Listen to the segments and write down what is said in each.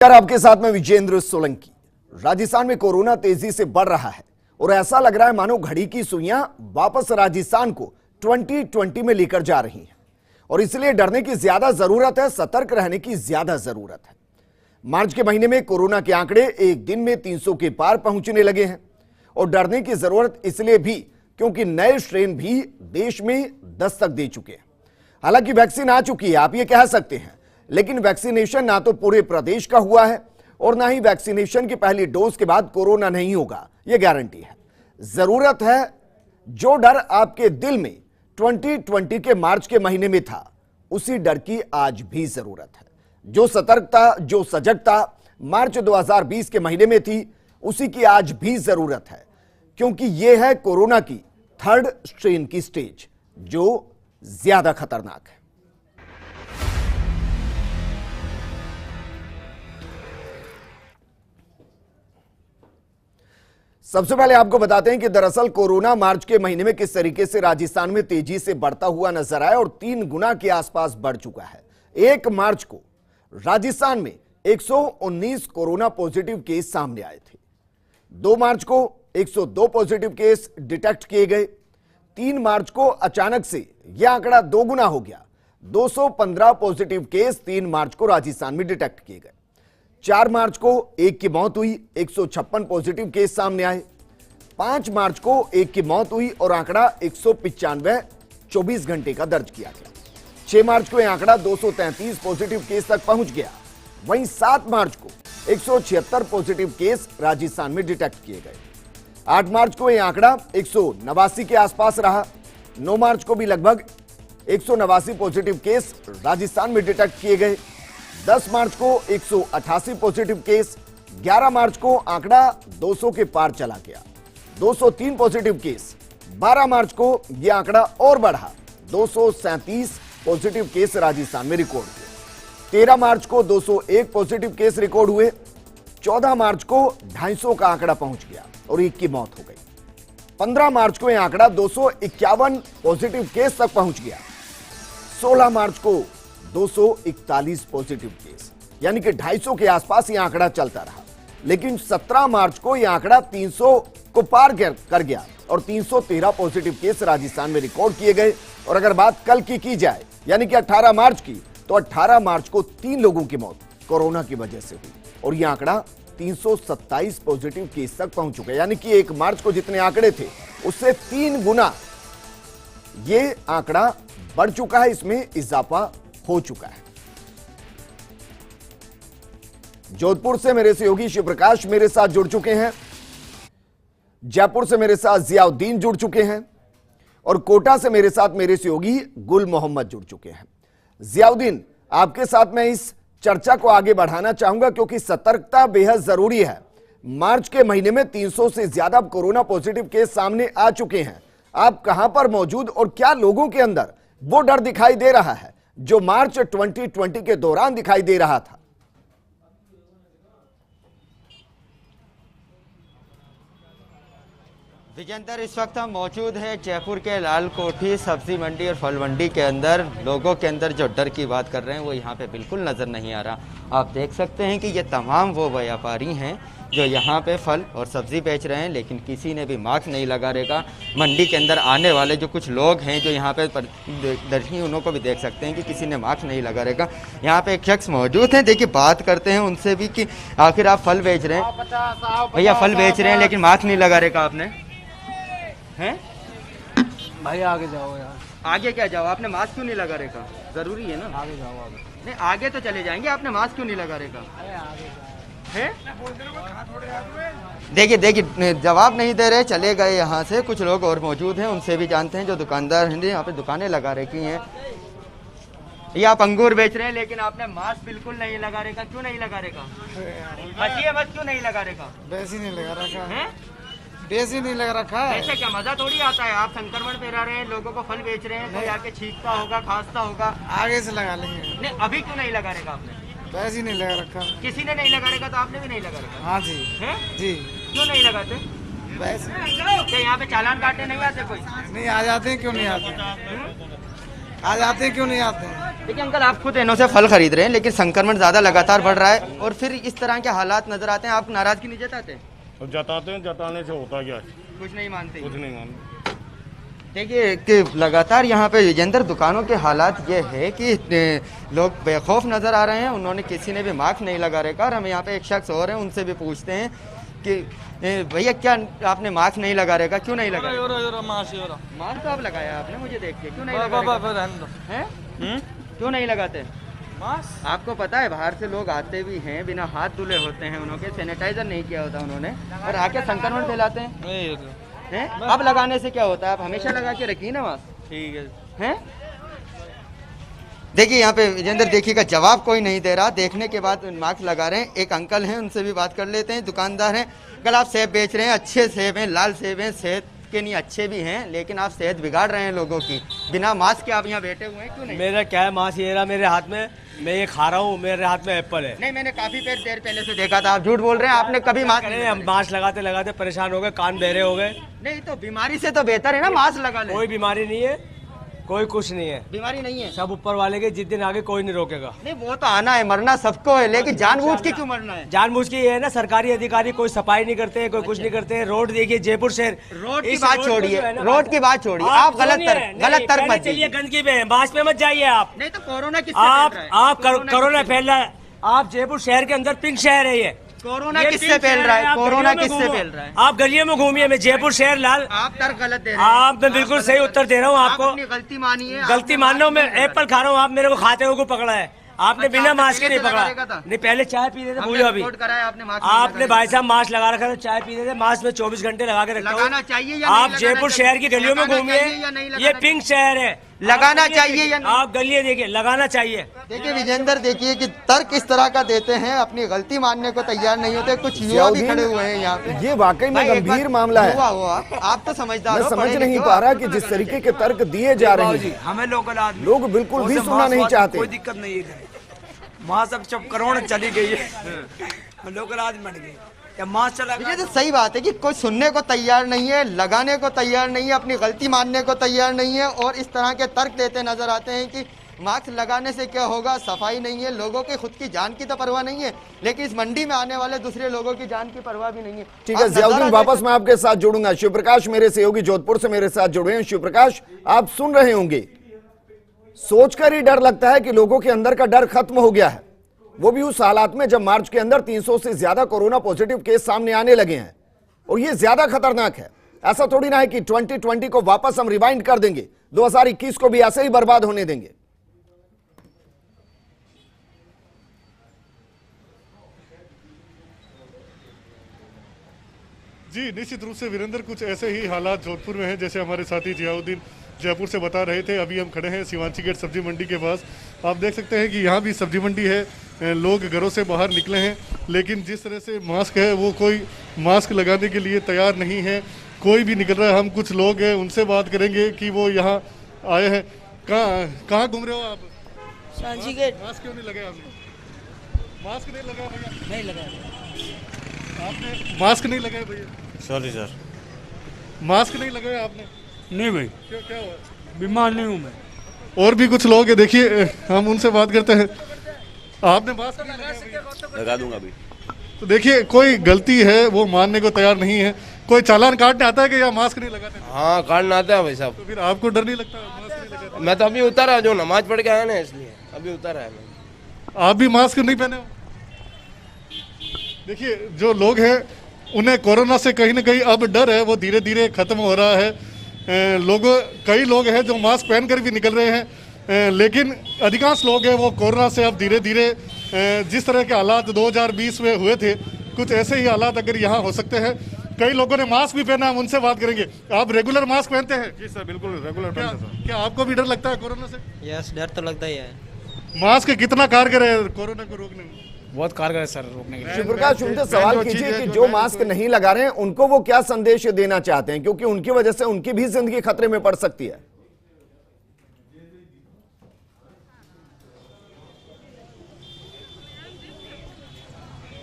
आपके साथ में विजेंद्र सोलंकी। राजस्थान में कोरोना तेजी से बढ़ रहा है और ऐसा लग रहा है मानो घड़ी की सुइयां वापस राजस्थान को 2020 में लेकर जा रही हैं और इसलिए डरने की ज्यादा जरूरत है, सतर्क रहने की ज्यादा जरूरत है। मार्च के महीने में कोरोना के आंकड़े एक दिन में 300 के पार पहुंचने लगे हैं और डरने की जरूरत इसलिए भी क्योंकि नए स्ट्रेन भी देश में दस्तक दे चुके हैं। हालांकि वैक्सीन आ चुकी है, आप ये कह सकते हैं, लेकिन वैक्सीनेशन ना तो पूरे प्रदेश का हुआ है और ना ही वैक्सीनेशन की पहली डोज के बाद कोरोना नहीं होगा, यह गारंटी है। जरूरत है जो डर आपके दिल में 2020 के मार्च के महीने में था, उसी डर की आज भी जरूरत है। जो सतर्कता, जो सजगता मार्च 2020 के महीने में थी, उसी की आज भी जरूरत है, क्योंकि यह है कोरोना की थर्ड स्ट्रेन की स्टेज, जो ज्यादा खतरनाक है। सबसे पहले आपको बताते हैं कि दरअसल कोरोना मार्च के महीने में किस तरीके से राजस्थान में तेजी से बढ़ता हुआ नजर आया और 3 गुना के आसपास बढ़ चुका है। 1 मार्च को राजस्थान में 119 कोरोना पॉजिटिव केस सामने आए थे। 2 मार्च को 102 पॉजिटिव केस डिटेक्ट किए गए। 3 मार्च को अचानक से यह आंकड़ा 2 गुना हो गया। 215 पॉजिटिव केस 3 मार्च को राजस्थान में डिटेक्ट किए गए। 4 मार्च को 1 की मौत हुई, 156 पॉजिटिव केस सामने आए। 5 मार्च को 1 की मौत हुई और आंकड़ा 195 24 घंटे का दर्ज किया गया। 6 मार्च को यह आंकड़ा 233 पॉजिटिव केस तक पहुंच गया। वहीं 7 मार्च को 176 पॉजिटिव केस राजस्थान में डिटेक्ट किए गए। 8 मार्च को यह आंकड़ा 189 के आसपास रहा। 9 मार्च को भी लगभग 189 पॉजिटिव केस राजस्थान में डिटेक्ट किए गए। 10 मार्च को 188 पॉजिटिव केस। 11 मार्च को आंकड़ा 200 के पार चला गया, 203 पॉजिटिव केस। 12 मार्च को यह आंकड़ा और बढ़ा, 237 पॉजिटिव केस राजस्थान में रिकॉर्ड हुए। 13 मार्च को 201 पॉजिटिव केस रिकॉर्ड हुए। 14 मार्च को 250 का आंकड़ा पहुंच गया और 1 की मौत हो गई। 15 मार्च को यह आंकड़ा 251 पॉजिटिव केस तक पहुंच गया। 16 मार्च को 241 पॉजिटिव केस, यानी कि 250 के आसपास यह आंकड़ा चलता रहा। लेकिन 17 मार्च को यह आंकड़ा 300 को पार कर गया और 313 पॉजिटिव केस राजस्थान में रिकॉर्ड किए गए। और अगर बात कल की जाए, यानी कि 18 मार्च की, तो 18 मार्च को 3 लोगों की मौत कोरोना की वजह से हुई और यह आंकड़ा 327 पॉजिटिव केस तक पहुंच चुका है। यानी कि 1 मार्च को जितने आंकड़े थे उससे 3 गुना यह आंकड़ा बढ़ चुका है, इसमें इजाफा हो चुका है। जोधपुर से मेरे सहयोगी शिवप्रकाश मेरे साथ जुड़ चुके हैं, जयपुर से मेरे साथ जियाउद्दीन जुड़ चुके हैं और कोटा से मेरे साथ मेरे सहयोगी गुल मोहम्मद जुड़ चुके हैं। जियाउद्दीन, आपके साथ मैं इस चर्चा को आगे बढ़ाना चाहूंगा क्योंकि सतर्कता बेहद जरूरी है। मार्च के महीने में 300 से ज्यादा कोरोना पॉजिटिव केस सामने आ चुके हैं। आप कहां पर मौजूद और क्या लोगों के अंदर वो डर दिखाई दे रहा है जो मार्च 2020 के दौरान दिखाई दे रहा था? विजेंद्र, इस वक्त हम मौजूद हैं जयपुर के लाल कोठी सब्जी मंडी और फल मंडी के अंदर। लोगों के अंदर जो डर की बात कर रहे हैं वो यहाँ पे बिल्कुल नज़र नहीं आ रहा। आप देख सकते हैं कि ये तमाम वो व्यापारी हैं जो यहाँ पे फल और सब्जी बेच रहे हैं, लेकिन किसी ने भी मास्क नहीं लगा रहेगा। मंडी के अंदर आने वाले जो कुछ लोग हैं जो यहाँ पे दर्शी, उनको भी देख सकते हैं कि किसी ने मास्क नहीं लगा रहेगा। यहाँ पे एक शख्स मौजूद हैं, देखिए बात करते हैं उनसे भी कि आखिर आप फल बेच रहे हैं। भैया फल बेच रहे हैं लेकिन मास्क नहीं लगा रहेगा आपने, हैं? भाई आगे जाओ यार। आगे क्या जाओ? आपने मास्क क्यों नहीं लगा रहेगा? जरूरी है ना, आगे जाओ आगे। नहीं आगे तो चले जाएंगे, आपने मास्क क्यों नहीं लगा रहेगा? है? देखिए जवाब नहीं दे रहे, चले गए यहाँ से। कुछ लोग और मौजूद हैं, उनसे भी जानते हैं जो दुकानदार हैं, यहाँ पे दुकानें लगा रखी हैं। ये आप अंगूर बेच रहे हैं लेकिन आपने मास्क बिल्कुल नहीं लगा रहेगा, क्यों नहीं लगा रहेगा? हंसिए मत, क्यों नहीं लगा रहेगा? वैसे नहीं लगा रखा है, वैसे नहीं लगा रखा है। ऐसे क्या मजा थोड़ी आता है? आप संक्रमण फैला रहे हैं, लोगों को फल बेच रहे हैं, कोई आके छींकता होगा, खांसता होगा। आगे से लगा लेंगे। नहीं अभी क्यों नहीं लगा रहेगा आपने? वैसे ही नहीं लगा रखा। किसी ने नहीं लगा रहेगा तो आपने भी नहीं लगा रखा? हाँ जी। है जी। क्यों नहीं लगाते? वैसे क्या यहाँ पे चालान काटने नहीं आते कोई? नहीं आ जाते हैं, क्यों नहीं आते? आ जाते हैं, क्यों नहीं आते हैं? देखिए अंकल, आप खुद इन्हों से फल खरीद रहे हैं, लेकिन संक्रमण ज्यादा लगातार बढ़ रहा है और फिर इस तरह के हालात नजर आते हैं, आप नाराजगी नहीं जताते? तो जताते हैं, जताने से होता क्या है? कुछ नहीं मानते? कुछ नहीं मानते। देखिए कि लगातार यहाँ पे विजेंद्र दुकानों के हालात ये है कि लोग बेखौफ नज़र आ रहे हैं। उन्होंने किसी ने भी मास्क नहीं लगा रखा और हम यहाँ पे एक शख्स और हैं, उनसे भी पूछते हैं कि भैया क्या आपने मास्क नहीं लगा रखा, क्यों नहीं लगाया? मास्क तो आप लगाया आपने, मुझे देख के क्यों नहीं लगा? क्यों नहीं लगाते मास्क? आपको पता है बाहर से लोग आते भी हैं, बिना हाथ धुले होते हैं, उन्होंने सैनिटाइजर नहीं किया होता उन्होंने, और आके संक्रमण फैलाते हैं। अब लगाने से क्या होता है? आप हमेशा लगा के रखिए ना मास्क। ठीक है? देखिए यहाँ पे विजेंद्र देखिएगा, जवाब कोई नहीं दे रहा, देखने के बाद मास्क लगा रहे हैं। एक अंकल हैं, उनसे भी बात कर लेते हैं, दुकानदार हैं। कल आप सेब बेच रहे हैं, अच्छे सेब हैं, लाल सेब हैं, सेहत के नहीं अच्छे भी हैं, लेकिन आप सेहत बिगाड़ रहे हैं लोगों की। बिना मास्क के आप यहाँ बैठे हुए हैं, क्यों नहीं? मेरा क्या है, मास्क ये रहा मेरे हाथ में, मैं ये खा रहा हूँ, मेरे हाथ में एप्पल है। नहीं, मैंने काफी देर पहले से देखा था, आप झूठ बोल रहे हैं, आपने कभी मास्क लगाते लगाते परेशान हो गए, कान बहरे हो गए। नहीं तो बीमारी से तो बेहतर है ना मास्क लगा ले। कोई बीमारी नहीं है, कोई कुछ नहीं है, बीमारी नहीं है, सब ऊपर वाले के, जिस दिन आगे कोई नहीं रोकेगा। नहीं वो तो आना है, मरना सबको है, लेकिन जानबूझ के क्यों मरना है? जानबूझ के ये है ना, सरकारी अधिकारी कोई सफाई नहीं करते हैं, कोई कुछ नहीं करते हैं। रोड देखिए, जयपुर शहर, रोड की बात छोड़िए, रोड की बात छोड़िए, आप गलत तर्क मत चलिए, गंदगी पे मास्क पे मत जाइए आप। नहीं तो कोरोना किससे आप कोरोना फैल रहा है, आप जयपुर शहर के अंदर पिंक शहर है ये। कोरोना किससे फैल रहा है? कोरोना किससे फैल रहा है? आप गलियों में घूमिए, मैं जयपुर शहर लाल। आप तर्क गलत दे रहे हैं। आप मैं बिल्कुल सही उत्तर दे रहा हूँ आपको। गलती मानिए, गलती मान लो, मैं एप्पल खा रहा हूँ, आप मेरे को खाते हुए पकड़ा है, आपने बिना मास्क के नहीं पकड़ा। नहीं, पहले चाय पी रहे थे, भूलो अभी आपने भाई साहब मास्क लगा रखा था, चाय पी रहे थे, मास्क में 24 घंटे लगा के रखा हूँ। आप जयपुर शहर की गलियों में घूमिए, ये पिंक शहर है, लगाना चाहिए या नहीं? आप गलियां देखिए, लगाना चाहिए। देखिए विजेंद्र, देखिए कि तर्क इस तरह का देते हैं, अपनी गलती मानने को तैयार नहीं होते। कुछ युवा भी खड़े हुए हैं यहाँ पे। ये वाकई में गंभीर मामला है। आप तो समझदार मैं समझ नहीं पा रहा कि जिस तरीके के तर्क दिए जा रहे हैं, हमें लोकल आदमी लोग बिल्कुल भी सुनना नहीं चाहते। कोई दिक्कत नहीं है, वहाँ सब जब करोड़ चली गई है, लोकल आदमी बन गए, मास्क चला। ये तो सही बात है कि कोई सुनने को तैयार नहीं है, लगाने को तैयार नहीं है, अपनी गलती मानने को तैयार नहीं है, और इस तरह के तर्क देते नजर आते हैं कि मास्क लगाने से क्या होगा, सफाई नहीं है, लोगों की खुद की जान की तो परवाह नहीं है, लेकिन इस मंडी में आने वाले दूसरे लोगों की जान की परवाह भी नहीं है। ठीक है जियाउद्दीन, वापस मैं आपके साथ जुड़ूंगा। शिवप्रकाश मेरे सहयोगी जोधपुर से मेरे साथ जुड़े हैं। शिवप्रकाश, आप सुन रहे होंगे, सोचकर ही डर लगता है कि लोगों के अंदर का डर खत्म हो गया है, वो भी उस हालात में जब मार्च के अंदर 300 से ज्यादा कोरोना पॉजिटिव केस सामने आने लगे हैं, और ये ज्यादा खतरनाक है। ऐसा थोड़ी ना है कि 2020 को वापस हम रिवाइंड कर देंगे, 2021 को भी ऐसे ही बर्बाद होने देंगे। जी निश्चित रूप से वीरेंद्र, कुछ ऐसे ही हालात जोधपुर में हैं जैसे हमारे साथी जियाउद्दीन जयपुर से बता रहे थे। अभी हम खड़े हैं शिवांची गेट सब्जी मंडी के पास। आप देख सकते हैं कि यहाँ भी सब्जी मंडी है, लोग घरों से बाहर निकले हैं, लेकिन जिस तरह से मास्क है वो कोई मास्क लगाने के लिए तैयार नहीं है, कोई भी निकल रहा है। हम कुछ लोग हैं, उनसे बात करेंगे कि वो यहाँ आए हैं। कहाँ घूम रहे हो आप? शिवांची गेट। मास्क क्यों नहीं लगाया आपने? मास्क नहीं लगाया भैया? नहीं लगाया। आपने मास्क नहीं लगाया भैया? सॉरी सर, मास्क नहीं लगाया आपने? नहीं भाई, क्या हुआ? बीमार नहीं हूँ मैं। और भी कुछ लोग हैं, देखिए हम उनसे बात करते हैं। आपने मास्क नहीं लगाया? लगा दूंगा अभी। तो देखिए, कोई गलती है वो मानने को तैयार नहीं है। कोई चालान काटने आता है कि या मास्क नहीं लगाते? हाँ, काटना आता है भाई साहब। तो फिर आपको डर नहीं लगता मास्क नहीं लगाते? मैं तो अभी उतारा, जो नमाज पढ़ के आया ना, इसलिए अभी उतारा है मैं। आप भी मास्क नहीं पहने हो? देखिए, जो लोग हैं उन्हें कोरोना से कहीं ना कहीं अब डर है, वो धीरे धीरे खत्म हो रहा है। कई लोग हैं जो मास्क पहनकर भी निकल रहे हैं, लेकिन अधिकांश लोग हैं वो कोरोना से अब धीरे धीरे जिस तरह के हालात 2020 में हुए थे, कुछ ऐसे ही हालात अगर यहाँ हो सकते हैं। कई लोगों ने मास्क भी पहना, हम उनसे बात करेंगे। आप रेगुलर मास्क पहनते हैं? जी सर, बिल्कुल रेगुलर पहनते हैं। क्या आपको भी डर लगता है कोरोना से? यस, डर तो लगता ही है। मास्क कितना कारगर है कोरोना को रोकने में? बहुत कारगर है सर रोकने के लिए। शिवप्रकाश, उनसे सवाल कीजिए कि जो मास्क नहीं लगा रहे हैं उनको वो क्या संदेश देना चाहते हैं, क्योंकि उनकी वजह से उनकी भी जिंदगी खतरे में पड़ सकती है।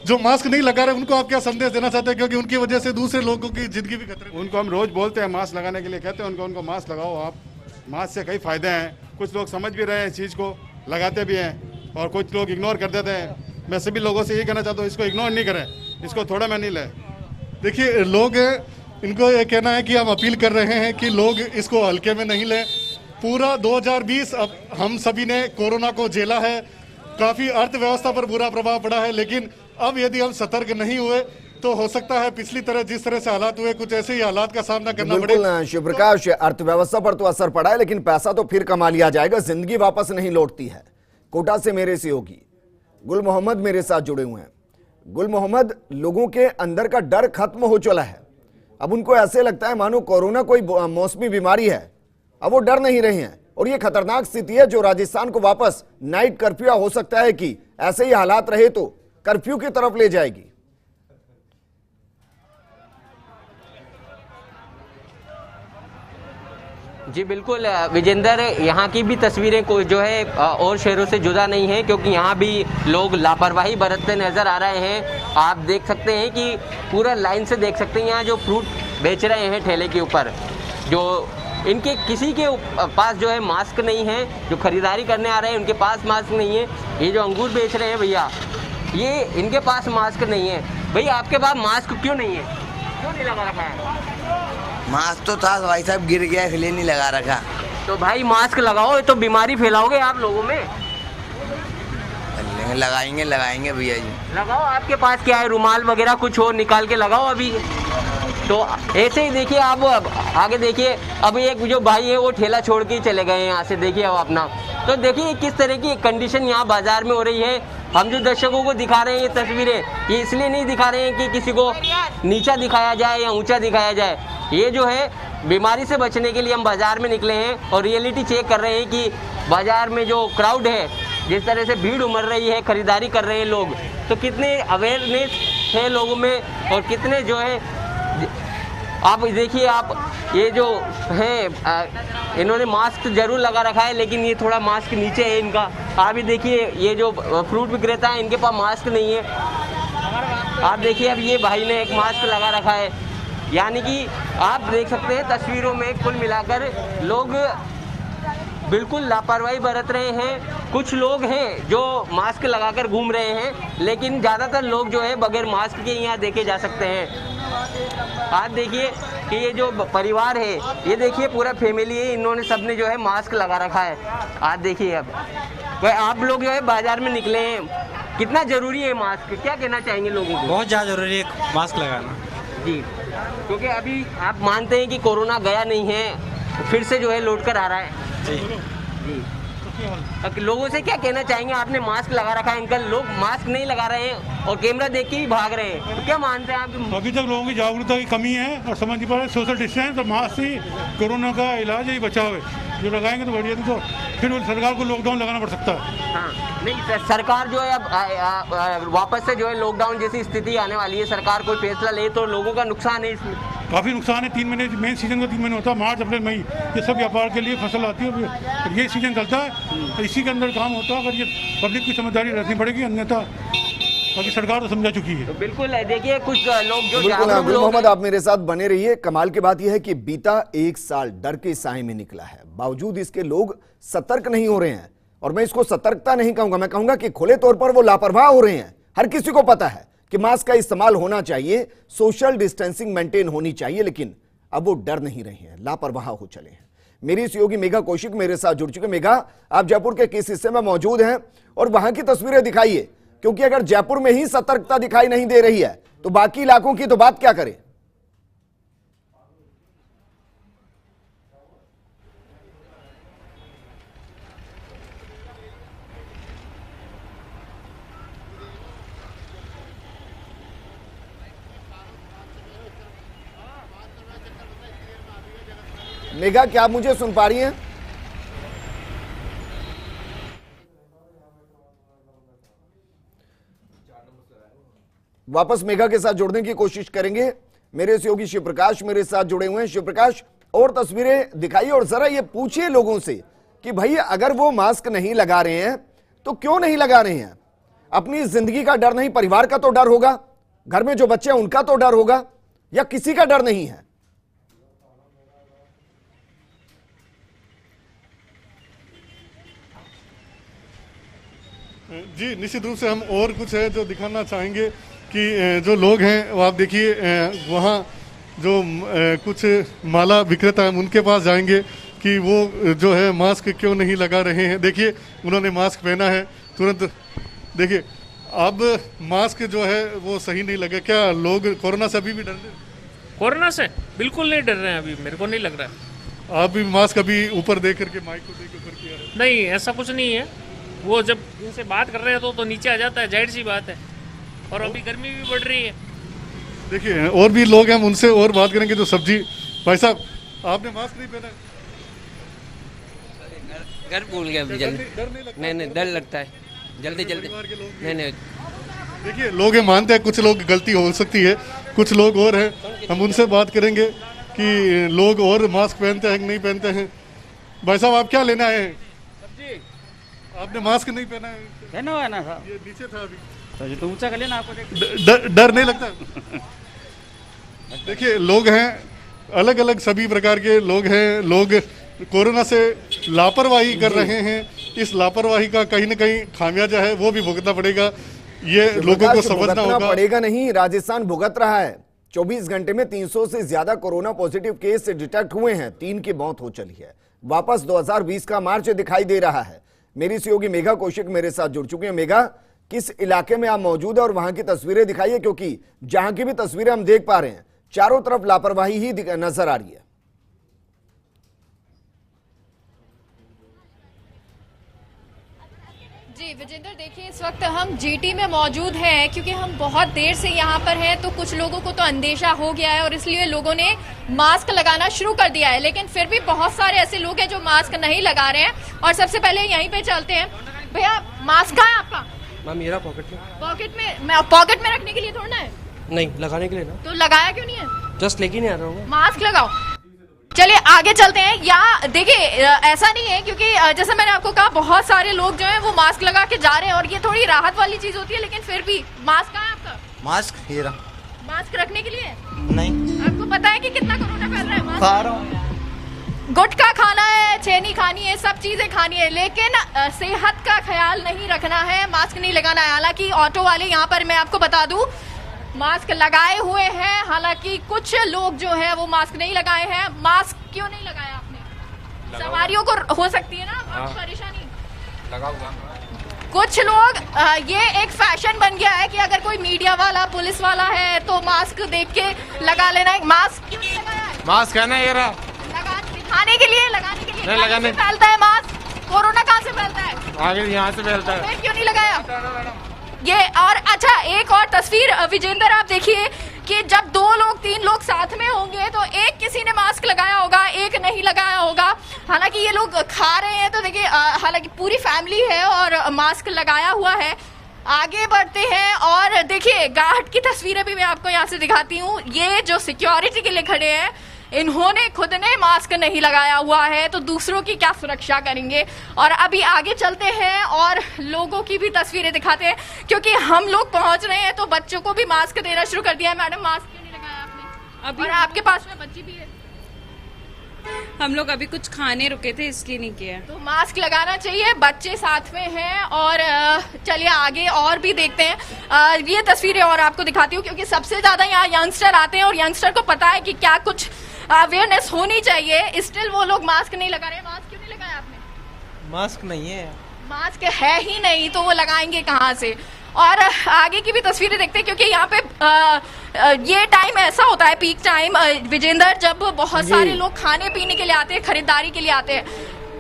जो मास्क नहीं लगा रहे उनको आप क्या संदेश देना चाहते हैं, क्योंकि उनकी वजह से दूसरे लोगों की जिंदगी भी खतरे में? उनको हम रोज बोलते हैं मास्क लगाने के लिए, कहते हैं उनको मास्क लगाओ आप, मास्क से कई फायदे हैं। कुछ लोग समझ भी रहे हैं इस चीज़ को, लगाते भी हैं और कुछ लोग इग्नोर कर देते हैं। मैं सभी लोगों से यही कहना चाहता हूँ, इसको इग्नोर नहीं करें, इसको थोड़ा में नहीं लें। देखिए लोग, इनको ये कहना है कि हम अपील कर रहे हैं कि लोग इसको हल्के में नहीं लें। पूरा 2020 अब हम सभी ने कोरोना को झेला है, काफ़ी अर्थव्यवस्था पर बुरा प्रभाव पड़ा है, लेकिन अब यदि हम सतर्क नहीं हुए तो हो सकता है पिछली तरह जिस तरह से हालात हुए कुछ ऐसे ही हालात का सामना करना पड़े। बिल्कुल शिव प्रकाश, अर्थव्यवस्था पर तो असर पड़ा है, लेकिन पैसा तो फिर कमा लिया जाएगा, जिंदगी वापस नहीं लौटती है। कोटा से मेरे सहयोगी गुल मोहम्मद मेरे साथ जुड़े हुए हैं। गुल मोहम्मद, लोगों के अंदर का डर खत्म हो चला है, अब उनको ऐसे लगता है मानो कोरोना कोई मौसमी बीमारी है, अब वो डर नहीं रहे हैं और ये खतरनाक स्थिति है जो राजस्थान को वापस नाइट कर्फ्यू हो सकता है कि ऐसे ही हालात रहे तो कर्फ्यू की तरफ ले जाएगी। जी बिल्कुल विजेंदर, यहाँ की भी तस्वीरें कोई जो है और शहरों से जुदा नहीं है, क्योंकि यहाँ भी लोग लापरवाही बरतते नज़र आ रहे हैं। आप देख सकते हैं कि पूरा लाइन से देख सकते हैं, यहाँ जो फ्रूट बेच रहे हैं ठेले के ऊपर, जो इनके किसी के पास जो है मास्क नहीं है, जो खरीदारी करने आ रहे हैं उनके पास मास्क नहीं है। ये जो अंगूर बेच रहे हैं भैया, ये इनके पास मास्क नहीं है। भैया आपके पास मास्क क्यों नहीं है, क्यों नहीं लगा रखा है? मास्क तो था भाई साहब, गिर गया इसलिए नहीं लगा रखा। तो भाई मास्क लगाओ, ये तो बीमारी फैलाओगे आप लोगों में। लगाएंगे भैया जी। लगाओ, आपके पास क्या है, रुमाल वगैरह कुछ हो निकाल के लगाओ अभी। तो ऐसे ही देखिए आप आगे देखिए, अब एक जो भाई है वो ठेला छोड़ के ही चले गए हैं यहाँ से, देखिए अब अपना। तो देखिए किस तरह की कंडीशन यहाँ बाजार में हो रही है। हम जो दर्शकों को दिखा रहे हैं ये तस्वीरें, ये इसलिए नहीं दिखा रहे हैं कि किसी को नीचा दिखाया जाए या ऊंचा दिखाया जाए। ये जो है बीमारी से बचने के लिए हम बाजार में निकले हैं और रियलिटी चेक कर रहे हैं कि बाजार में जो क्राउड है, जिस तरह से भीड़ उमड़ रही है, खरीदारी कर रहे हैं लोग, तो कितने अवेयरनेस है लोगों में और कितने जो है। आप देखिए, आप ये जो है इन्होंने मास्क जरूर लगा रखा है, लेकिन ये थोड़ा मास्क नीचे है इनका। आप भी देखिए, ये जो फ्रूट विक्रेता है इनके पास मास्क नहीं है। आप देखिए, अब ये भाई ने एक मास्क लगा रखा है, यानी कि आप देख सकते हैं तस्वीरों में कुल मिलाकर लोग बिल्कुल लापरवाही बरत रहे हैं। कुछ लोग हैं जो मास्क लगाकर घूम रहे हैं, लेकिन ज़्यादातर लोग जो है बगैर मास्क के यहाँ देखे जा सकते हैं। आप देखिए कि ये जो परिवार है, ये देखिए पूरा फैमिली है, इन्होंने सबने जो है मास्क लगा रखा है। आप देखिए, अब आप लोग जो है बाजार में निकले हैं, कितना ज़रूरी है मास्क, क्या कहना चाहेंगे लोगों को? बहुत ज़्यादा जरूरी है मास्क लगाना जी, क्योंकि अभी आप मानते हैं कि कोरोना गया नहीं है, फिर से जो है लौट कर आ रहा है। जी, अब लोगों से क्या कहना चाहेंगे? आपने मास्क लगा रखा है, अंकल, लोग मास्क नहीं लगा रहे हैं और कैमरा देख के ही भाग रहे हैं, तो क्या मानते हैं आप? अभी तक लोगों की जागरूकता की कमी है और समझ नहीं पा रहे। सोशल डिस्टेंस और मास्क ही कोरोना का इलाज है, बचाव है। जो लगाएंगे तो बढ़िया, तो फिर सरकार को लॉकडाउन लगाना पड़ सकता है। हाँ, नहीं, सरकार जो है अब वापस से जो है लॉकडाउन जैसी स्थिति आने वाली है, सरकार कोई फैसला ले तो लोगों का नुकसान है इसमें। काफ़ी नुकसान है। 3 महीने मेन सीजन का 3 महीने होता है, मार्च अप्रैल मई, ये सब व्यापार के लिए फसल आती है, ये सीजन चलता है, तो इसी के अंदर काम होता है। अगर ये पब्लिक की समझदारी रखनी पड़ेगी, अन्यथा बाकी सरकार तो समझा चुकी है। तो बिल्कुल देखिए, कुछ लोग जो बिल्कुल मोहम्मद, आप मेरे साथ बने रहिए। कमाल की बात यह है कि बीता 1 साल डर के साए में निकला है, बावजूद इसके लोग सतर्क नहीं हो रहे हैं। और मैं इसको सतर्कता नहीं कहूंगा, मैं कहूंगा कि खुले तौर पर वो लापरवाह हो रहे हैं। हर किसी को पता है कि मास्क का इस्तेमाल होना चाहिए, सोशल डिस्टेंसिंग मेंटेन होनी चाहिए, लेकिन अब वो डर नहीं रहे हैं, लापरवाह हो चले हैं। मेरी सहयोगी मेघा कौशिक मेरे साथ जुड़ चुके। मेघा, आप जयपुर के किस हिस्से में मौजूद हैं और वहां की तस्वीरें दिखाइए, क्योंकि अगर जयपुर में ही सतर्कता दिखाई नहीं दे रही है तो बाकी इलाकों की तो बात क्या करें। मेघा, क्या आप मुझे सुन पा रही हैं? वापस मेघा के साथ जोड़ने की कोशिश करेंगे। मेरे सहयोगी शिव प्रकाश मेरे साथ जुड़े हुए हैं। शिव प्रकाश, और तस्वीरें दिखाइए और जरा ये पूछिए लोगों से कि भाई अगर वो मास्क नहीं लगा रहे हैं तो क्यों नहीं लगा रहे हैं? अपनी जिंदगी का डर नहीं, परिवार का तो डर होगा, घर में जो बच्चे हैं उनका तो डर होगा, या किसी का डर नहीं है? जी निश्चित रूप से हम और कुछ है जो दिखाना चाहेंगे कि जो लोग हैं वो आप देखिए वहाँ जो कुछ माला विक्रेता हैं उनके पास जाएंगे कि वो जो है मास्क क्यों नहीं लगा रहे हैं। देखिए उन्होंने मास्क पहना है तुरंत। देखिए अब मास्क जो है वो सही नहीं लगे। क्या लोग कोरोना से अभी भी डर रहे हैं? कोरोना से बिल्कुल नहीं डर रहे हैं, अभी मेरे को नहीं लग रहा है। आप भी मास्क अभी ऊपर देख करके माइक को देख ऊपर किया है? नहीं, ऐसा कुछ नहीं है। वो जब इनसे बात कर रहे हैं तो नीचे आ जाता है, जाहिर सी बात है। और अभी गर्मी भी बढ़ रही है। देखिए और भी लोग हैं, हम उनसे और बात करेंगे। जो सब्जी भाई साहब, आपने मास्क नहीं पहना है? घर भूल गया डर नहीं लगता? नहीं डर लगता है जल्दी नहीं देखिए लोग ये मानते हैं, कुछ लोग गलती हो सकती है, कुछ लोग और हैं, हम उनसे बात करेंगे कि लोग और मास्क पहनते हैं कि नहीं पहनते हैं। भाई साहब आप क्या लेना है? सब्जी आपने मास्क नहीं पहना है? पहना हुआ है ना साहब, ये नीचे था अभी। तो ये तो ऊंचा कर लेना आपको। डर नहीं लगता? देखिए लोग हैं, अलग अलग सभी प्रकार के लोग हैं। लोग कोरोना से लापरवाही कर रहे हैं। इस लापरवाही का कहीं न कहीं खामियाजा है, वो भी भुगतना पड़ेगा। ये लोगों को समझना होगा। पड़ेगा नहीं, राजस्थान भुगत रहा है। 24 घंटे में 300 से ज्यादा कोरोना पॉजिटिव केस डिटेक्ट हुए हैं, 3 की मौत हो चली है। वापस 2020 का मार्च दिखाई दे रहा है। मेरी सहयोगी मेघा कौशिक मेरे साथ जुड़ चुकी है। मेघा, किस इलाके में आप मौजूद है और वहां की तस्वीरें दिखाइए, क्योंकि जहां की भी तस्वीरें हम देख पा रहे हैं चारों तरफ लापरवाही ही नजर आ रही है। जी विजेंद्र, देखिए इस वक्त हम जीटी में मौजूद हैं, क्योंकि हम बहुत देर से यहाँ पर हैं तो कुछ लोगों को तो अंदेशा हो गया है और इसलिए लोगों ने मास्क लगाना शुरू कर दिया है। लेकिन फिर भी बहुत सारे ऐसे लोग हैं जो मास्क नहीं लगा रहे हैं। और सबसे पहले यहीं पे चलते हैं। भैया मास्क कहाँ है आपका? मेरा पॉकेट में। पॉकेट में रखने के लिए थोड़ा है? नहीं, लगाने के लिए ना। तो लगाया क्यों नहीं है? जस्ट लेके नहीं आ रहा हूँ। मास्क लगाओ। चलिए आगे चलते हैं। यहाँ देखिए ऐसा नहीं है, क्योंकि जैसे मैंने आपको कहा बहुत सारे लोग जो हैं वो मास्क लगा के जा रहे हैं और ये थोड़ी राहत वाली चीज होती है। लेकिन फिर भी मास्क कहाँ है आपका? मास्क ये रहा। मास्क रखने के लिए? नहीं। आपको पता है कि कितना कोरोना फैल रहा है? मास्क खा रहा हूँ। गुटखा खाना है, छेनी खानी है, सब चीजें खानी है, लेकिन सेहत का ख्याल नहीं रखना है, मास्क नहीं लगाना है। हालांकि ऑटो वाले यहाँ पर मैं आपको बता दूं मास्क लगाए हुए हैं, हालांकि कुछ लोग जो है वो मास्क नहीं लगाए हैं। मास्क क्यों नहीं लगाया आपने? सवारियों को हो सकती है ना परेशानी। कुछ लोग ये एक फैशन बन गया है कि अगर कोई मीडिया वाला पुलिस वाला है तो मास्क देख के लगा लेना है। मास्क क्यों नहीं लगाया है? मास्क है ना ये रहा। दिखाने के लिए, लगाने के लिए। नहीं लगाने। फैलता है मास्क? कोरोना कहाँ से फैलता है? आगे यहाँ से फैलता है। फिर क्यों नहीं लगाया ये? और अच्छा एक और तस्वीर विजेंद्र आप देखिए कि जब 2 लोग 3 लोग साथ में होंगे तो एक किसी ने मास्क लगाया होगा, एक नहीं लगाया होगा। हालांकि ये लोग खा रहे हैं तो देखिए हालांकि पूरी फैमिली है और मास्क लगाया हुआ है। आगे बढ़ते हैं और देखिए गार्ड की तस्वीरें भी मैं आपको यहाँ से दिखाती हूँ। ये जो सिक्योरिटी के लिए खड़े हैं इन्होंने खुद ने मास्क नहीं लगाया हुआ है, तो दूसरों की क्या सुरक्षा करेंगे। और अभी आगे चलते हैं और लोगों की भी तस्वीरें दिखाते हैं, क्योंकि हम लोग पहुंच रहे हैं तो बच्चों को भी मास्क देना शुरू कर दिया है। मैडम मास्क क्यों नहीं लगाया आपने? अभी और आपके पास में बच्ची भी है। हम लोग अभी कुछ खाने रुके थे इसलिए नहीं किया। तो मास्क लगाना चाहिए, बच्चे साथ में हैं। और चलिए आगे और भी देखते हैं। ये तस्वीरें और आपको दिखाती हूँ, क्योंकि सबसे ज्यादा यहाँ यंगस्टर आते हैं और यंगस्टर को पता है कि क्या कुछ अवेयरनेस होनी चाहिए। स्टिल वो लोग मास्क नहीं लगा रहे। मास्क क्यों नहीं लगाया आपने? मास्क नहीं है। मास्क है ही नहीं तो वो लगाएंगे कहाँ से? और आगे की भी तस्वीरें देखते हैं, क्योंकि यहाँ पे ये टाइम ऐसा होता है पीक टाइम विजेंद्र, जब बहुत सारे लोग खाने पीने के लिए आते हैं, खरीदारी के लिए आते हैं।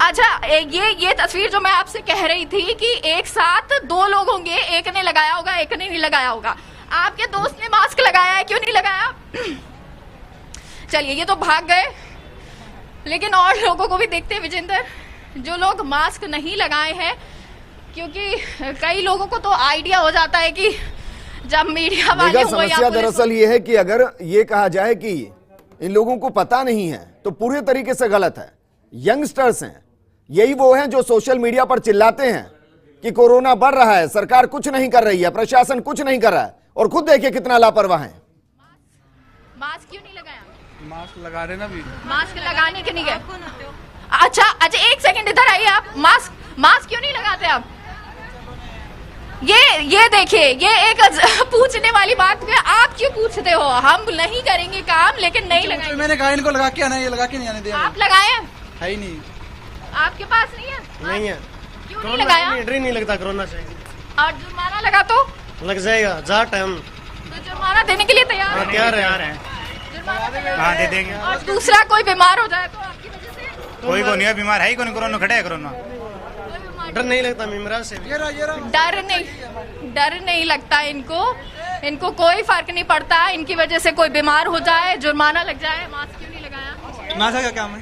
अच्छा ये तस्वीर जो मैं आपसे कह रही थी कि एक साथ 2 लोग होंगे, एक ने लगाया होगा एक ने नहीं लगाया होगा। आपके दोस्त ने मास्क लगाया है, क्यों नहीं लगाया? चलिए ये तो भाग गए, लेकिन और लोगों को भी देखते हैं विजेंद्र जो लोग मास्क नहीं लगाए हैं, क्योंकि कई लोगों को तो आइडिया हो जाता है कि जब मीडिया वाले हो या समस्या दरअसल ये है कि अगर ये कहा जाए कि इन लोगों को पता नहीं है तो पूरे तरीके से गलत है। यंगस्टर्स हैं, यही वो हैं जो सोशल मीडिया पर चिल्लाते हैं कि कोरोना बढ़ रहा है, सरकार कुछ नहीं कर रही है, प्रशासन कुछ नहीं कर रहा है, और खुद देखिए कितना लापरवाह है। मास्क क्यों नहीं लगाया? मास्क लगा रहे ना भी। मास्क लगाने के नहीं गए? अच्छा एक सेकंड इधर आइए आप। मास्क क्यों नहीं लगाते आप? ये देखिए, ये एक पूछने वाली बात है, आप क्यों पूछते हो? हम नहीं करेंगे काम लेकिन नहीं लगाएंगे। मैंने कहा इनको लगा के आना, ये लगा के नहीं आने दिया। आप लगाए? है ही नहीं। आपके पास नहीं है? नहीं है। क्यों नहीं लगाया? एंट्री नहीं लगता कोरोना से। और जुर्माना लगा तो लग जाएगा, जा टाइम। तो जुर्माना देने के लिए तैयार है? तैयार है। हाँ, दे देंगे। और दूसरा कोई बीमार हो जाए तो आपकी वजह से? कोई को नहीं है, बीमार है ही कोई, कोरोना खड़ा है कोरोना। डर नहीं लगता मिमरा से? डर नहीं लगता इनको कोई फर्क नहीं पड़ता। इनकी वजह से कोई बीमार हो जाए, जुर्माना लग जाए। मास्क क्यों नहीं लगाया? मास्क का क्या काम है?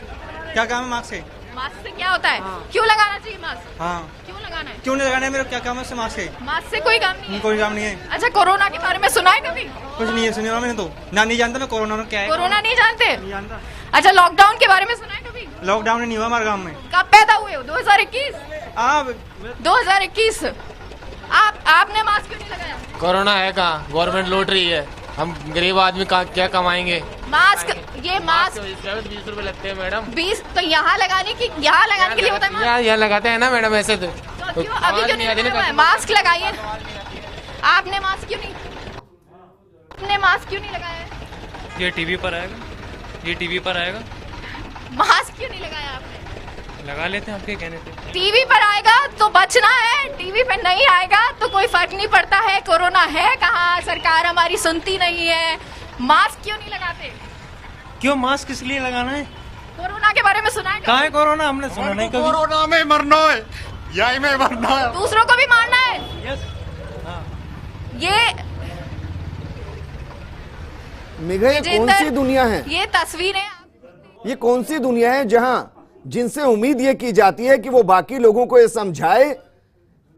क्या काम है मास्क से? मास्क से क्या होता है? क्यों लगाना चाहिए मास्क? हाँ, क्यों लगाना है? क्यों नहीं लगाना है? मेरा क्या काम है उससे? मास्क से? मास्क से कोई काम नहीं है? कोई काम नहीं है। अच्छा, कोरोना के बारे में सुना है कभी? कुछ नहीं है, सुना मैंने तो ना, नहीं जानता मैं कोरोना क्या है। कोरोना नहीं जानते? नहीं जानता। अच्छा, लॉकडाउन के बारे में सुना है कभी? लॉकडाउन नहीं हुआ हमारे गाँव में। कब पैदा हुए हो? 2021? 2021। आपने मास्क क्यों नहीं लगाया? कोरोना है कहाँ, गवर्नमेंट लूट रही है, हम गरीब आदमी क्या कमाएंगे? मास्क, ये मास्क 20 रुपए लगते हैं मैडम। 20 तो यहाँ लगाने के लिए होता है मास्क? यहाँ लगाते हैं ना मैडम, ऐसे तो क्यों अभी क्यों नहीं लगाया हुआ है? मास्क लगाइए। आपने मास्क क्यों नहीं लगाया है? ये टीवी पर आएगा। मास्क क्यों नहीं लगाया आपने? लगा लेते हैं आपके कहने पे। टीवी पर आएगा तो बचना है, टीवी पे नहीं आएगा तो कोई फर्क नहीं पड़ता है। कोरोना है कहाँ, सरकार हमारी सुनती नहीं है। मास्क क्यों नहीं लगाते? क्यों मास्क किस लिए लगाना है? कोरोना के बारे में सुना है? कहाँ है कोरोना? हमने सुना नहीं कभी। कोरोना में मरना है, यही में मरना है, दूसरों को भी मारना है। मेघा, ये कौन सी दुनिया है? ये तस्वीरें, ये कौन सी दुनिया है जहां जिनसे उम्मीद ये की जाती है कि वो बाकी लोगों को ये समझाए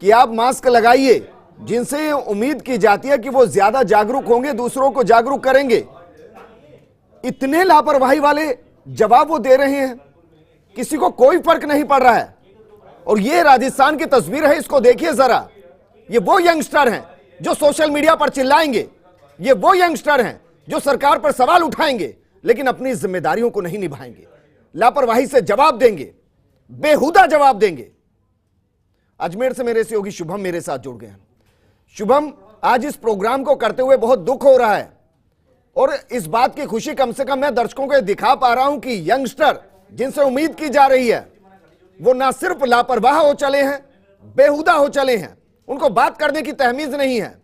कि आप मास्क लगाइए, जिनसे ये उम्मीद की जाती है कि वो ज्यादा जागरूक होंगे, दूसरों को जागरूक करेंगे, इतने लापरवाही वाले जवाब वो दे रहे हैं, किसी को कोई फर्क नहीं पड़ रहा है। और ये राजस्थान की तस्वीर है, इसको देखिए जरा। ये वो यंगस्टर हैं जो सोशल मीडिया पर चिल्लाएंगे, ये वो यंगस्टर हैं जो सरकार पर सवाल उठाएंगे लेकिन अपनी जिम्मेदारियों को नहीं निभाएंगे, लापरवाही से जवाब देंगे, बेहुदा जवाब देंगे। अजमेर से मेरे सहयोगी शुभम मेरे साथ जुड़ गए हैं। शुभम, आज इस प्रोग्राम को करते हुए बहुत दुख हो रहा है और इस बात की खुशी कम से कम मैं दर्शकों को दिखा पा रहा हूं कि यंगस्टर जिनसे उम्मीद की जा रही है वो ना सिर्फ लापरवाह हो चले हैं, बेहुदा हो चले हैं, उनको बात करने की तहमीज नहीं है।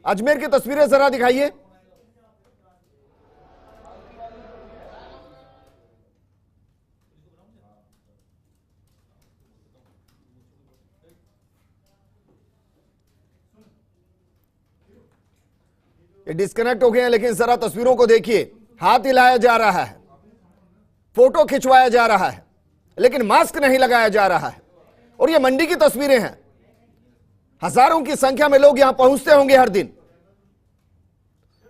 अजमेर की तस्वीरें जरा दिखाइए। ये डिस्कनेक्ट हो गए हैं, लेकिन जरा तस्वीरों को देखिए। हाथ हिलाया जा रहा है, फोटो खिंचवाया जा रहा है, लेकिन मास्क नहीं लगाया जा रहा है। और ये मंडी की तस्वीरें हैं, हजारों की संख्या में लोग यहां पहुंचते होंगे हर दिन।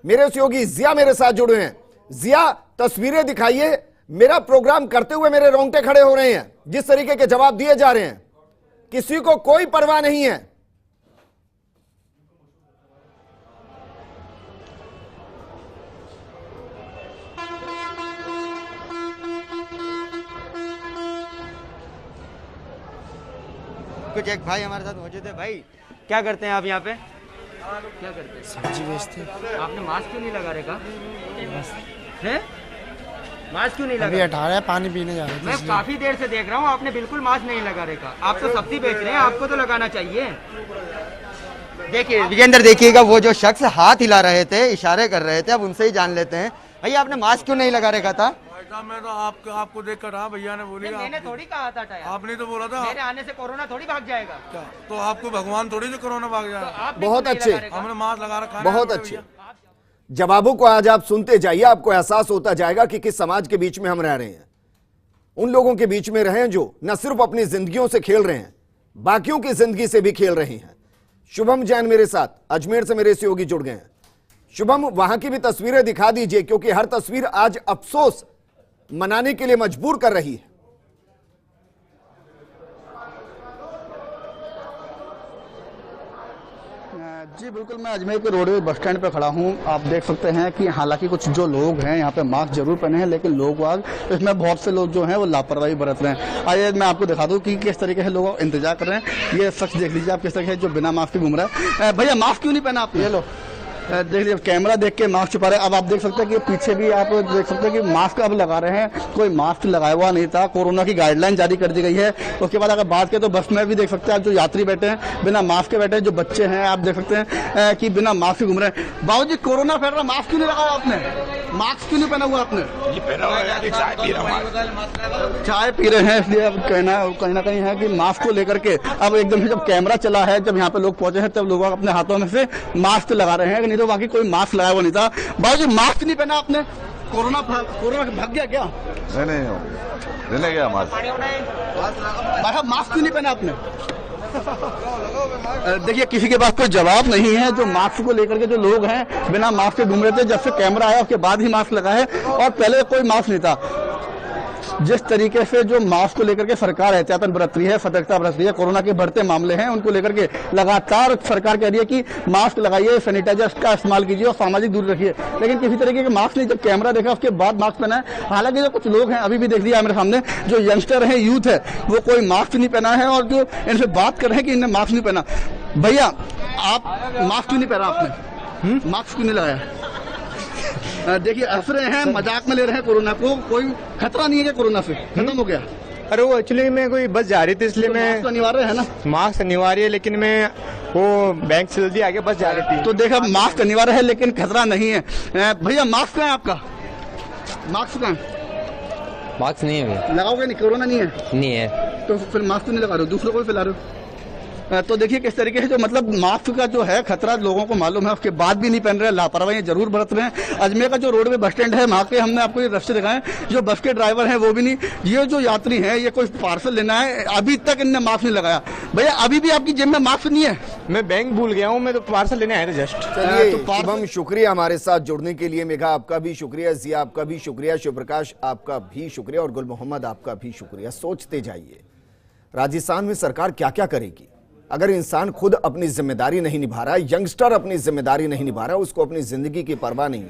मेरे सहयोगी जिया मेरे साथ जुड़े हैं। जिया, तस्वीरें दिखाइए। मेरा प्रोग्राम करते हुए मेरे रोंगटे खड़े हो रहे हैं, जिस तरीके के जवाब दिए जा रहे हैं, किसी को कोई परवाह नहीं है। कुछ एक भाई हमारे साथ मौजूद है। भाई, क्या करते हैं आप यहाँ पे? क्या करते हैं? सब्जी बेचते हैं। आपने मास्क क्यों नहीं लगा रखा है? मास्क क्यों नहीं लगा? अभी हटा रहे हैं, पानी पीने जा रहे हैं। मैं काफी देर से देख रहा हूँ, आपने बिल्कुल मास्क नहीं लगा रखा। आप तो सब्जी बेच रहे हैं, आपको तो लगाना चाहिए। देखिए विजेंद्र, देखिएगा वो जो शख्स हाथ हिला रहे थे, इशारे कर रहे थे, अब उनसे ही जान लेते हैं। भैया, आपने मास्क क्यों नहीं लगा रखा था? मैं तो आपको देख कर भैया ने बोली। मैंने थोड़ी कहा था टाया। आपने तो बोला था मेरे आने से कोरोना थोड़ी भाग जाएगा। क्या? तो आपको भगवान थोड़ी जो कोरोना भाग जाएगा। बहुत अच्छे, हमने मास्क लगा रखा है। बहुत अच्छे जवाबों को आज आप सुनते जाइए, आपको एहसास होता जाएगा कि किस समाज के बीच में हम रह रहे हैं। उन लोगों के बीच में रहे जो न सिर्फ अपनी जिंदगियों से खेल रहे हैं, बाकियों की जिंदगी से भी खेल रहे हैं। शुभम जैन मेरे साथ अजमेर से मेरे सहयोगी जुड़ गए हैं। शुभम, वहां की भी तस्वीरें दिखा दीजिए, क्योंकि हर तस्वीर आज अफसोस मनाने के लिए मजबूर कर रही है। जी बिल्कुल, मैं अजमेर के रोडवेज बस स्टैंड पर खड़ा हूँ। आप देख सकते हैं कि हालांकि कुछ जो लोग हैं यहाँ पे मास्क जरूर पहने हैं, लेकिन लोग आज इसमें बहुत से लोग जो हैं वो लापरवाही बरत रहे हैं। आइए मैं आपको दिखा दूँ कि किस तरीके से लोग इंतजार कर रहे हैं। ये शख्स देख लीजिए आप किस तरीके से जो बिना मास्क के घूम रहा है। भैया मास्क क्यों नहीं पहना आपने? लो देख लीजिए, कैमरा देख के मास्क छुपा रहे हैं। अब आप देख सकते हैं कि पीछे भी आप देख सकते हैं कि मास्क अब लगा रहे हैं। कोई मास्क लगाया हुआ नहीं था, कोरोना की गाइडलाइन जारी कर दी गई है। उसके बाद अगर बात करें तो बस में भी देख सकते हैं आप जो यात्री बैठे हैं बिना मास्क के बैठे हैं। जो बच्चे हैं आप देख सकते हैं कि बिना मास्क के घूम रहे हैं। बाबू जी कोरोना फैल रहा, मास्क क्यों नहीं लगाया आपने? मास्क क्यों नहीं पहना हुआ आपने? चाय पी रहे हैं इसलिए अब कहीं ना कहीं है कि मास्क को लेकर के अब एकदम से जब कैमरा चला है, जब यहाँ पे लोग पहुंचे हैं, तब लोग अपने हाथों में से मास्क लगा रहे हैं, नहीं तो बाकी कोई मास्क लगाया हुआ नहीं था। बाबूजी मास्क नहीं पहना आपने? कोरोना भाग गया क्या? नहीं गया मास्क। मास्क क्यों नहीं पहना आपने? देखिए किसी के पास कोई जवाब नहीं है। जो मास्क को लेकर के जो लोग हैं बिना मास्क के घूम रहे थे, जब से कैमरा आया उसके बाद ही मास्क लगा है और पहले कोई मास्क नहीं था। जिस तरीके से जो मास्क को लेकर के सरकार एहतियातन बरत रही है, सतर्कता बरत रही है, कोरोना के बढ़ते मामले हैं उनको लेकर के लगातार सरकार कह रही है कि मास्क लगाइए, सैनिटाइजर का इस्तेमाल कीजिए और सामाजिक दूरी रखिए, लेकिन किसी तरीके के मास्क नहीं। जब कैमरा देखा उसके बाद मास्क पहना है। हालांकि जो कुछ लोग हैं अभी भी देख लिया मेरे सामने, जो यंगस्टर है, यूथ है, वो कोई मास्क नहीं पहना है और जो इनसे बात कर रहे हैं कि इन्हें मास्क नहीं पहना। भैया आप मास्क क्यों नहीं पहना आपने? मास्क क्यों नहीं लगाया? देखिए हंस रहे हैं, मजाक में ले रहे हैं कोरोना को। कोई खतरा नहीं है कि कोरोना से खत्म हो गया? अरे वो एक्चुअली मैं कोई बस जा रही थी इसलिए तो मैं मास्क अनिवार्य है ना? मास्क अनिवार्य है, लेकिन मैं वो बैंक से जल्दी आगे बस जा रही थी। तो देखा मास्क अनिवार्य है लेकिन खतरा नहीं है। भैया मास्क कहाँ है आपका? मास्क कहाँ है? मास्क नहीं है, लगाओगे नहीं? कोरोना नहीं है? नहीं है तो फिर मास्क नहीं लगा रहे हो, दूसरों को भी फैला रहे हो। तो देखिए किस तरीके से जो मतलब मास्क का जो है खतरा लोगों को मालूम है, उसके बाद भी नहीं पहन रहे, लापरवाही जरूर बरत रहे हैं। अजमेर का जो रोडवे बस स्टैंड है वहाँ पे हमने आपको ये रास्ते दिखाए, जो बस के ड्राइवर हैं वो भी नहीं, ये जो यात्री हैं ये कोई पार्सल लेना है, अभी तक इनने मास्क नहीं लगाया। भैया अभी भी आपकी जेब में मास्क नहीं है? मैं बैंक भूल गया हूँ, मैं तो पार्सल लेने आया था जस्ट। चलिए शुभम शुक्रिया हमारे साथ जुड़ने के लिए। मेघा आपका भी शुक्रिया, जिया आपका भी शुक्रिया, शिवप्रकाश आपका भी शुक्रिया और गुल मोहम्मद आपका भी शुक्रिया। सोचते जाइए राजस्थान में सरकार क्या क्या करेगी अगर इंसान खुद अपनी जिम्मेदारी नहीं निभा रहा है, यंगस्टर अपनी जिम्मेदारी नहीं निभा रहा है, उसको अपनी जिंदगी की परवाह नहीं है।